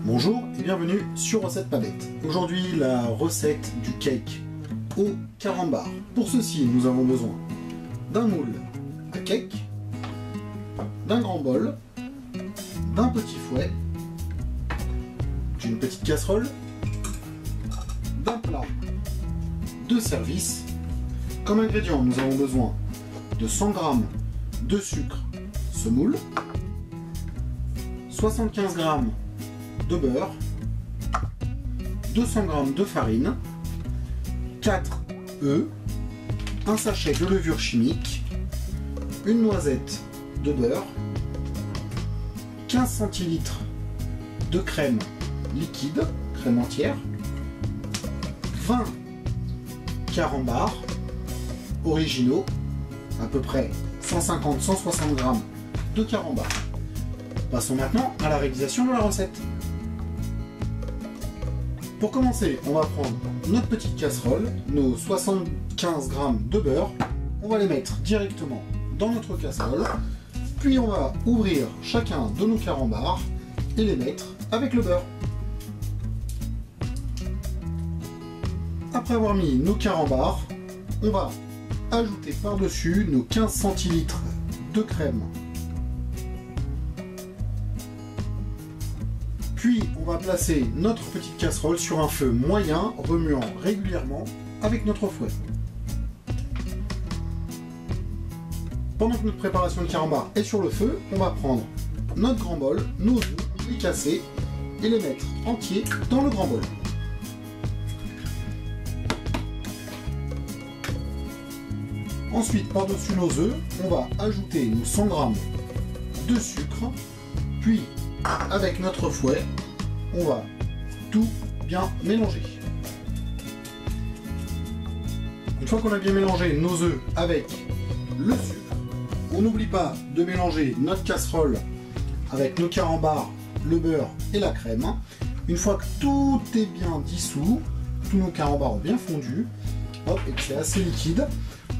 Bonjour et bienvenue sur Recette Pas Bête. Aujourd'hui, la recette du cake au carambar. Pour ceci, nous avons besoin d'un moule à cake, d'un grand bol, d'un petit fouet, d'une petite casserole, d'un plat de service. Comme ingrédients, nous avons besoin de 100 g de sucre semoule, 75 g de beurre, 200 g de farine, 4 œufs, un sachet de levure chimique, une noisette de beurre, 15 centilitres de crème liquide, crème entière, 20 carambars originaux, à peu près 150-160 g de carambars. Passons maintenant à la réalisation de la recette. Pour commencer, on va prendre notre petite casserole, nos 75 g de beurre, on va les mettre directement dans notre casserole, puis on va ouvrir chacun de nos carambars et les mettre avec le beurre. Après avoir mis nos carambars, on va ajouter par-dessus nos 15 centilitres de crème. Puis on va placer notre petite casserole sur un feu moyen, remuant régulièrement avec notre fouet. Pendant que notre préparation de carambar est sur le feu, on va prendre notre grand bol, nos œufs, les casser et les mettre entiers dans le grand bol. Ensuite, par-dessus nos œufs, on va ajouter nos 100 g de sucre, puis avec notre fouet, on va tout bien mélanger. Une fois qu'on a bien mélangé nos œufs avec le sucre, on n'oublie pas de mélanger notre casserole avec nos carambars, le beurre et la crème. Une fois que tout est bien dissous, tous nos carambars ont bien fondu, hop, et que c'est assez liquide,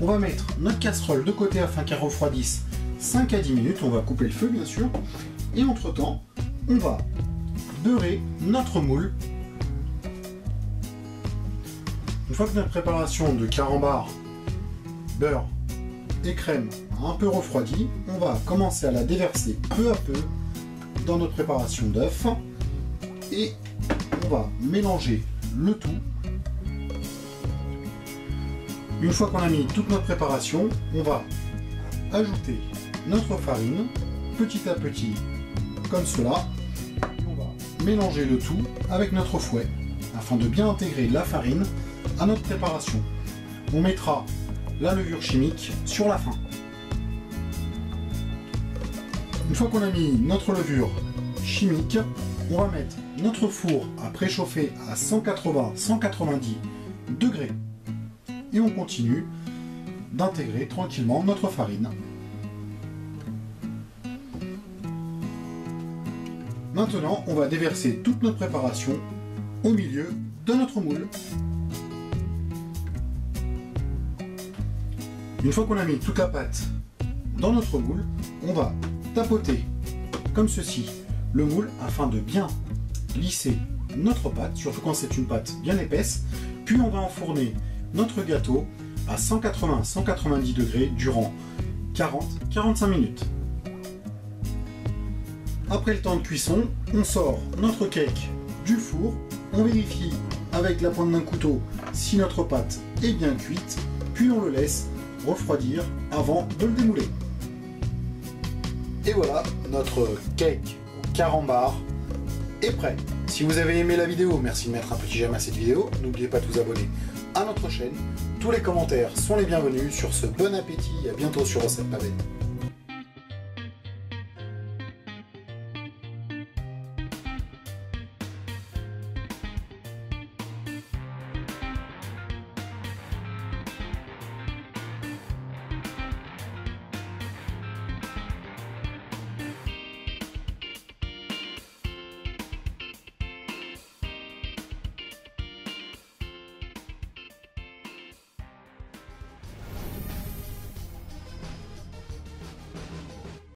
on va mettre notre casserole de côté afin qu'elle refroidisse 5 à 10 minutes. On va couper le feu bien sûr. Et entre temps, on va beurrer notre moule. Une fois que notre préparation de carambar, beurre et crème a un peu refroidi, on va commencer à la déverser peu à peu dans notre préparation d'œuf. Et on va mélanger le tout. Une fois qu'on a mis toute notre préparation, on va ajouter notre farine petit à petit, comme cela. On va mélanger le tout avec notre fouet afin de bien intégrer la farine à notre préparation. On mettra la levure chimique sur la fin. Une fois qu'on a mis notre levure chimique, on va mettre notre four à préchauffer à 180-190 degrés. Et on continue d'intégrer tranquillement notre farine. Maintenant, on va déverser toute notre préparation au milieu de notre moule. Une fois qu'on a mis toute la pâte dans notre moule, on va tapoter comme ceci le moule afin de bien lisser notre pâte, surtout quand c'est une pâte bien épaisse. Puis on va enfourner notre gâteau à 180-190 degrés durant 40-45 minutes. Après le temps de cuisson, on sort notre cake du four, on vérifie avec la pointe d'un couteau si notre pâte est bien cuite, puis on le laisse refroidir avant de le démouler. Et voilà, notre cake au carambar est prêt. Si vous avez aimé la vidéo, merci de mettre un petit j'aime à cette vidéo, n'oubliez pas de vous abonner à notre chaîne. Tous les commentaires sont les bienvenus. Sur ce, bon appétit et à bientôt sur Recette Pas Bête.